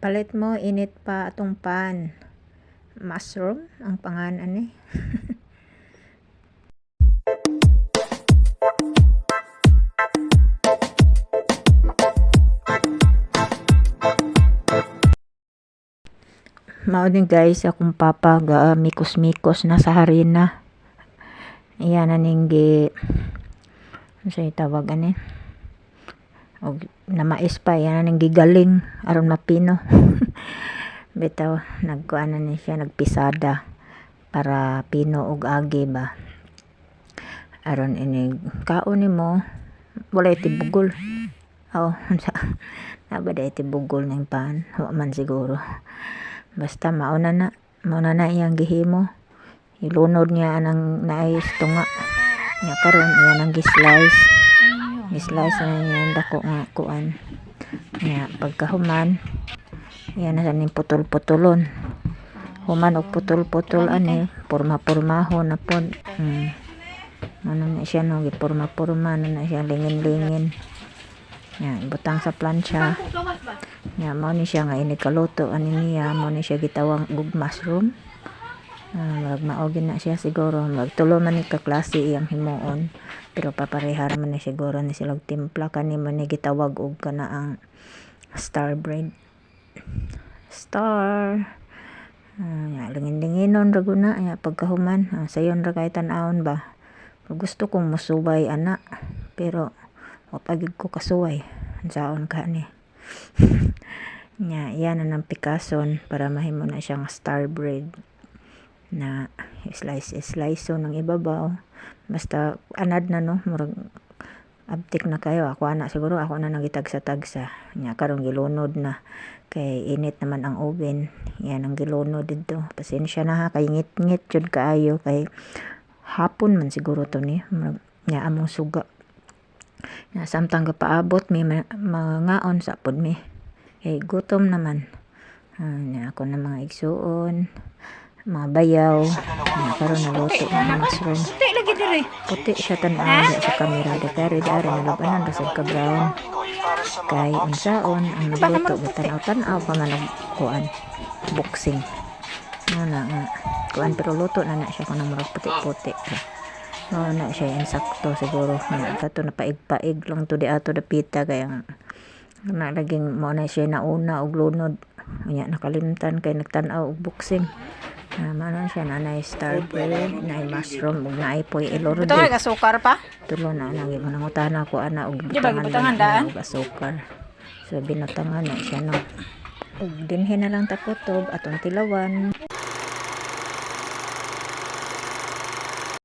Palit mo, init pa atong pan. Mushroom ang pangalan eh. Mao din guys akong papa ga mikos-mikos na sa harina. Iyan na ning gi ano siya tawag ani? Og na mais pa yan na ning gigaling aron mapino. Bitaw nagkuan na ni siya nagpisada para pino og agi ba. Aron ini kaon nimo walay tibugol. Oh, nabada tibugol ning pan. Wa man siguro. Basta mauna na iyang gihimo. Ilunod niya anang naayos tunga. Nya karon iyan ang gislice. Gislice na niya dako nga kuan. Nya pagkahuman iyan na ning putol-putulon. Human og putol-putol ani, porma-pormahon na pod. Ano na siya no, giporma-porma na siya lingin-lingin. Nya ibutang sa plancha. Nya mao ni siya nga ini kaluto ani niya, mao ni siya gitawag og mushroom. Mao na siya siguro, magtulo man ni ka klase iyang himuon, pero paparehar man ni siguro ni silang timpla kani man ni gitawag og kana ang star bread. Star. Lingin-linginon ra guna nya pagkahuman, sayon ra kay tan-awon ba. Gusto kong musubay ana, pero wa pagid ko kasuway. Unsaon ka ni? Nya iyan na ng pikason para mahimo na siyang star bread na slice so ng ibabaw. Basta anad na no, murag abtik na kayo. Ako na nagitagsa-tagsa. Nya karon gilunod na kay init naman ang oven. Yan ang gilunod dito. Pasensya na ha kay ngit-ngit jud kaayo kay hapon man siguro to ni. Nya among suga. Na samtang kapaabot may mangaon sa pod mi. Gutom naman. Ako na mga igsuon, mga bayaw. Karon naluto ng mushroom. Puti lagi diri. Puti siya tan-aw sa kamera. Pero dari nalabanan rasad ka brown. Kay unsaon ang naluto tan-aw pa man og kuan boxing. Na kuan pero luto na siya kung murag puti-puti. Na siya insakto siguro. Kato na paig-paig lang to di ato dapita kaya na laging mo na siya nauna og lunod. Nya nakalimtan kay nagtan-aw og boxing. Mano siya nanay star bread, nay mushroom ug naay poy iloro. Ito ay asukar pa? Tulo na nang manangutan ako ana og butangan daan og asukar. So binutangan na siya no. Ug dinhi na lang takutob atong tilawan.